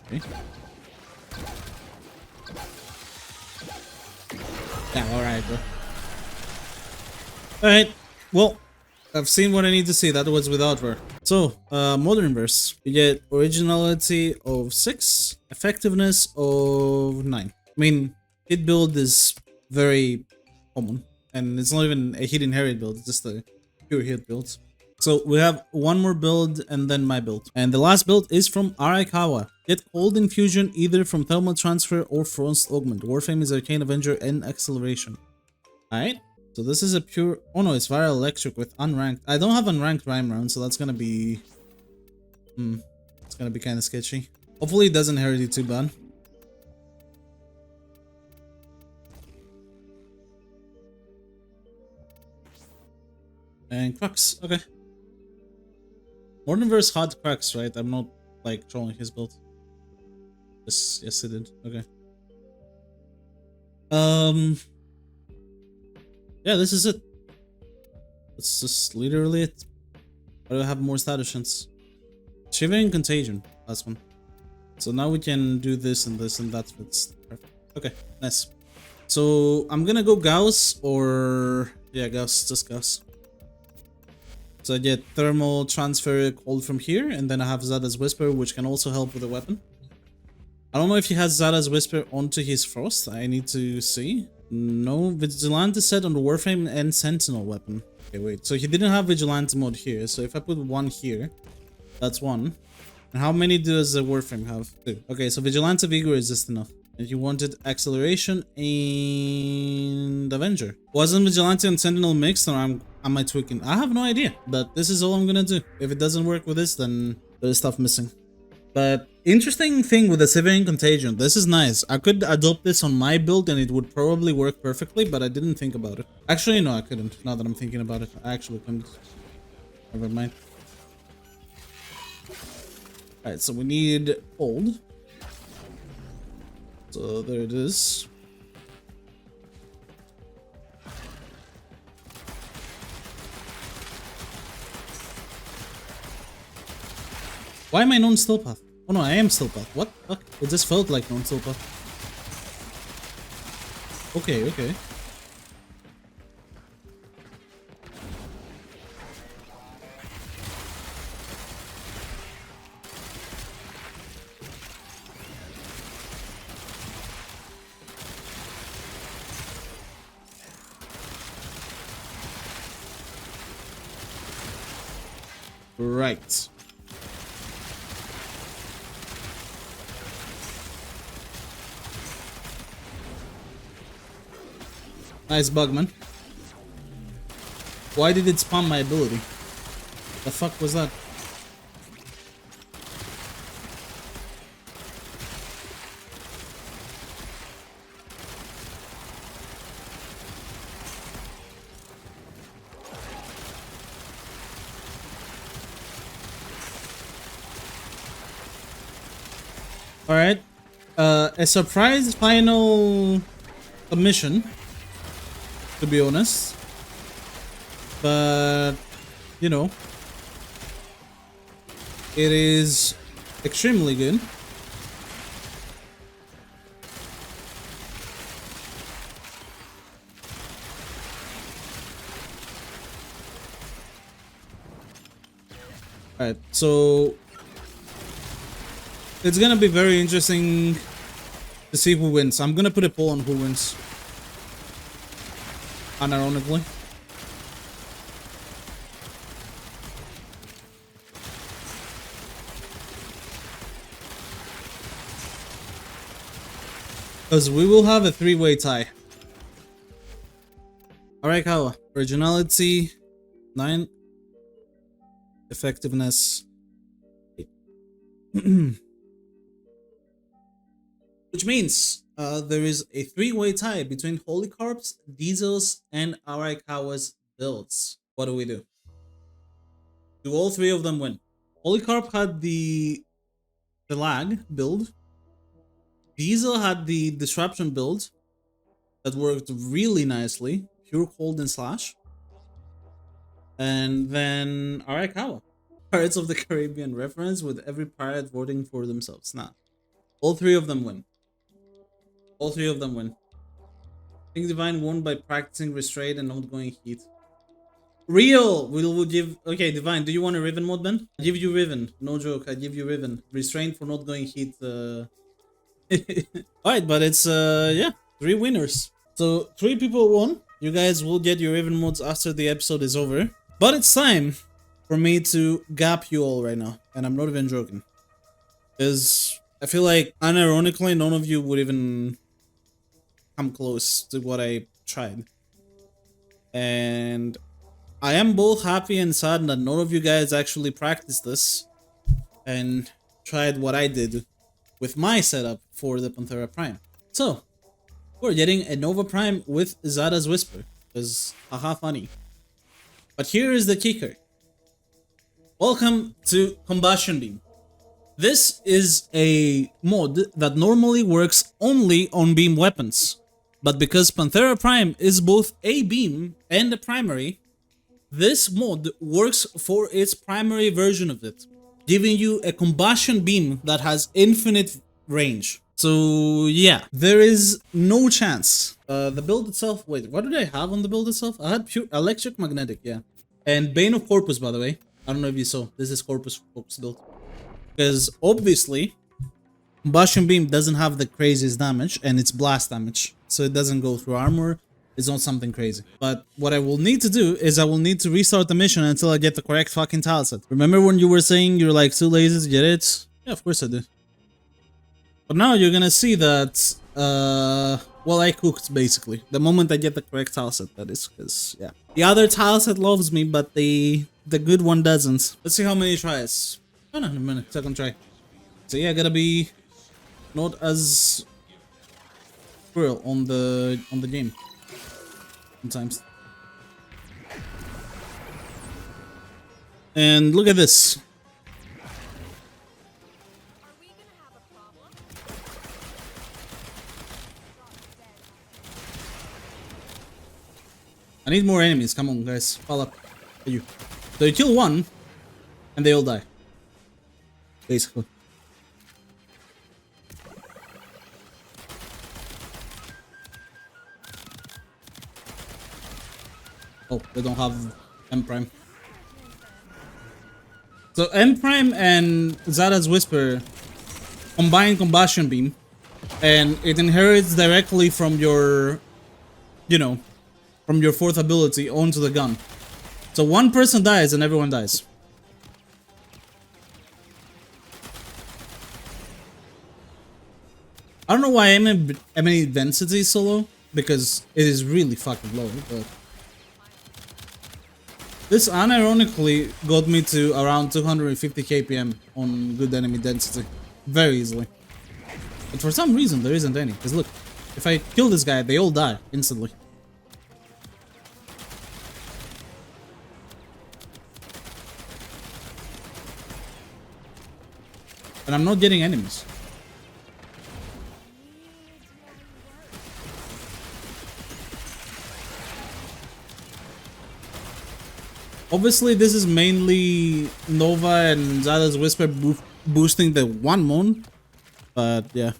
A: Okay. Yeah, alright, bro. Alright, well, I've seen what I need to see. That was without ver. So, ModernVerse. You get originality of 6, effectiveness of 9. I mean, hit build is very common, and it's not even a hit inherit build, it's just a pure hit build. So we have one more build and then my build. And the last build is from Araikawa. Get Cold Infusion either from Thermal Transfer or Frost Augment. Warframe is Arcane Avenger and Acceleration. Alright. So this is a pure... Oh no, it's Viral Electric with unranked. I don't have unranked Rhyme Round, so that's gonna be... it's gonna be kind of sketchy. Hopefully it doesn't hurt you too bad. And Crux, okay. ModernVerse had Crux, right? I'm not like trolling his build. Yes it did. Okay. Yeah, this is it. That's just literally it. Why do I have more status chance? Shivering Contagion, last one. So now we can do this and that fits perfect. Okay, nice. So I'm gonna go Gauss or yeah, Gauss, just Gauss. So I get thermal transfer cold from here, and then I have Zada's Whisper, which can also help with the weapon. I don't know if he has Zada's Whisper onto his Frost. I need to see. No, Vigilante set on the Warframe and Sentinel weapon. Okay, wait. So he didn't have Vigilante mode here. So if I put one here, that's one. And how many does the Warframe have? Two. Okay, so Vigilante Vigor is just enough. And you wanted Acceleration and Avenger. Wasn't Vigilante and Sentinel mixed, or am I tweaking? I have no idea, but this is all I'm gonna do. If it doesn't work with this, then there's stuff missing. But interesting thing with the Severing Contagion, this is nice. I could adopt this on my build and it would probably work perfectly, but I didn't think about it. Actually, no, I couldn't. Now that I'm thinking about it, I actually couldn't. Never mind. Alright, so we need hold. So there it is. Why am I non-still path? Oh no, I am still path. What? Fuck? It just felt like non-still path. Okay, okay. Right. Nice bug, man. Why did it spam my ability? The fuck was that? Alright. A surprise final submission, to be honest. But, you know, it is extremely good. Alright, so it's gonna be very interesting to see who wins. I'm gonna put a poll on who wins. Unironically. Because we will have a three-way tie. Araikawa. Originality 9. Effectiveness 8. Which means there is a three-way tie between Holy Carp's, Diesel's, and Araikawa's builds. What do we do? Do all three of them win? Holy Carp had the lag build. Diesel had the disruption build that worked really nicely. Pure cold and slash. And then Araikawa. Pirates of the Caribbean reference with every pirate voting for themselves. Nah. All three of them win. All three of them win. I think Divine won by practicing restraint and not going heat. Real! We'll give... Okay, Divine, do you want a Riven mod, Ben? I give you Riven. No joke, I give you Riven. Restraint for not going heat. Alright, but it's, yeah, 3 winners. So, 3 people won. You guys will get your Riven mods after the episode is over. But it's time for me to gap you all right now. And I'm not even joking. Because I feel like, unironically, none of you would even come close to what I tried. And I am both happy and sad that none of you guys actually practiced this and tried what I did with my setup for the Panthera Prime. So, we're getting a Nova Prime with Zada's Whisper, because haha funny. But here is the kicker. Welcome to Combustion Beam. This is a mod that normally works only on beam weapons. But because Panthera Prime is both a beam and a primary, this mod works for its primary version of it, giving you a combustion beam that has infinite range. So yeah, there is no chance. The build itself, wait, what did I have on the build itself? I had pure electric magnetic, yeah. And Bane of Corpus, by the way. I don't know if you saw. This is Corpus build. Because obviously, Combustion Beam doesn't have the craziest damage, and it's blast damage. So it doesn't go through armor. It's not something crazy. But what I will need to do is I will need to restart the mission until I get the correct fucking tile set. Remember when you were saying you're like too lazy to get it? Yeah, of course I do. But now you're gonna see that, well, I cooked, basically. The moment I get the correct tile set, that is, because, yeah. The other tile set loves me, but the good one doesn't. Let's see how many tries. Oh, no, in a minute. Second try. So, yeah, gotta be not as cruel on the game. Sometimes. And look at this. I need more enemies. Come on, guys. Fall up. You. So you kill one, and they all die. Basically. Oh, they don't have M Prime. So M Prime and Zada's Whisper combine Combustion Beam, and it inherits directly from your, you know, from your fourth ability onto the gun. So one person dies and everyone dies. I don't know why I'm in density solo, because it is really fucking low, but this unironically got me to around 250 kpm on good enemy density. Very easily. But for some reason there isn't any, because look, if I kill this guy, they all die instantly. And I'm not getting enemies. Obviously, this is mainly Nova and Zada's Whisper boosting the one mon. But yeah.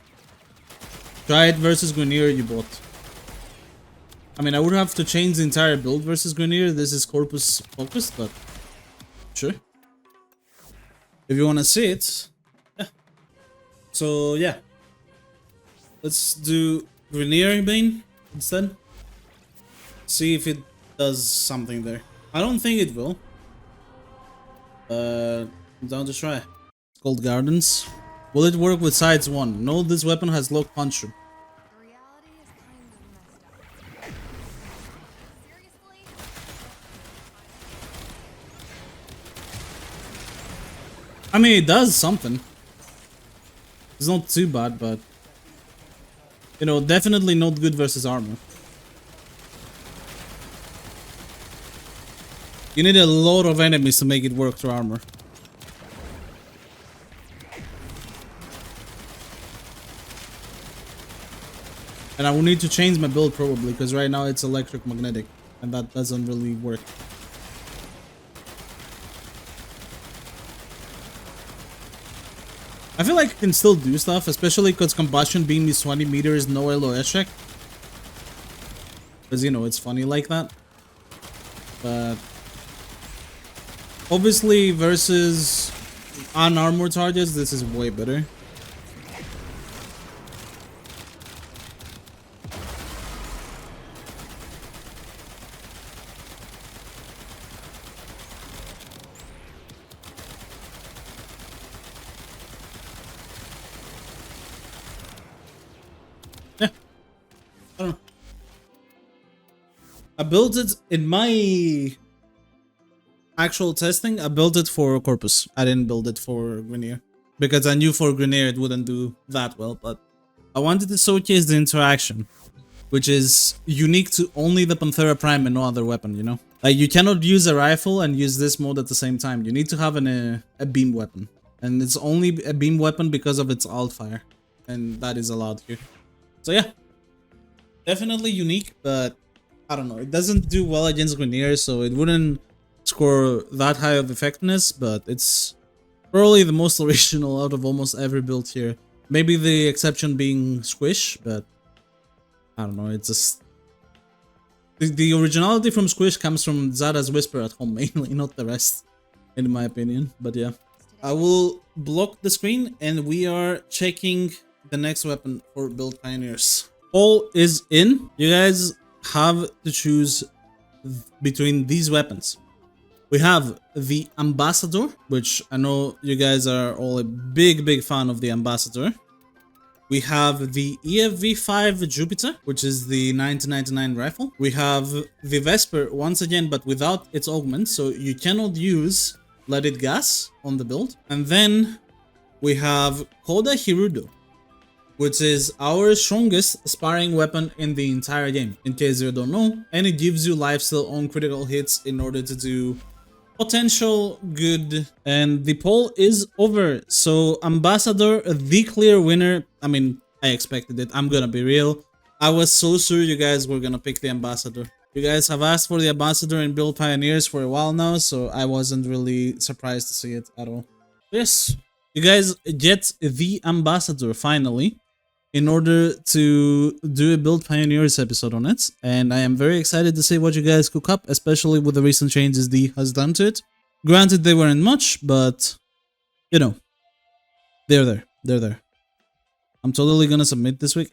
A: Try it versus Grenier you bought. I mean, I would have to change the entire build versus Grenier. This is Corpus focused, but sure. If you want to see it. Yeah. So yeah. Let's do Grenier Bane instead. See if it does something there. I don't think it will. I'm down to try. It's called Gardens. Will it work with sides 1? No, this weapon has low punch. I mean, it does something. It's not too bad, but you know, definitely not good versus armor. You need a lot of enemies to make it work through armor. And I will need to change my build probably, because right now it's electric magnetic, and that doesn't really work. I feel like I can still do stuff, especially because Combustion Beam is 20 meters, no LOS check. Because, you know, it's funny like that. But obviously, versus unarmored targets, this is way better. Yeah. I don't know. I built it in my actual testing. I built it for Corpus. I didn't build it for Grenier, because I knew for Grenier it wouldn't do that well, but I wanted to showcase the interaction, which is unique to only the Panthera Prime and no other weapon, you know? Like, you cannot use a rifle and use this mode at the same time. You need to have a beam weapon, and it's only a beam weapon because of its alt fire, and that is allowed here. So yeah, definitely unique, but I don't know, it doesn't do well against Grenier, so it wouldn't score that high of effectiveness, but it's probably the most original out of almost every build here. Maybe the exception being Squish, but I don't know. It's just the originality from Squish comes from Zara's Whisper at home mainly, not the rest, in my opinion. But yeah, I will block the screen and we are checking the next weapon for Build Pioneers. All is in. You guys have to choose between these weapons. We have the Ambassador, which I know you guys are all a big fan of the Ambassador. We have the EFV5 Jupiter, which is the 1999 rifle. We have the Vesper once again, but without its augment, so you cannot use leaded gas on the build. And then we have Koda Hirudo, which is our strongest sparring weapon in the entire game, in case you don't know, and it gives you lifesteal on critical hits in order to do potential good. And the poll is over, so Ambassador, the clear winner. I mean, I expected it, I'm gonna be real. I was so sure you guys were gonna pick the Ambassador. You guys have asked for the Ambassador in Build Pioneers for a while now, so I wasn't really surprised to see it at all. Yes, you guys get the Ambassador finally, in order to do a Build Pioneers episode on it, and I am very excited to see what you guys cook up, especially with the recent changes D has done to it. Granted, they weren't much, but you know, they're there. I'm totally gonna submit this week.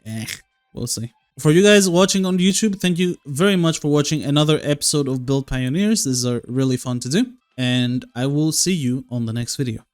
A: We'll see. For you guys watching on YouTube, thank you very much for watching another episode of Build Pioneers. These are really fun to do, and I will see you on the next video.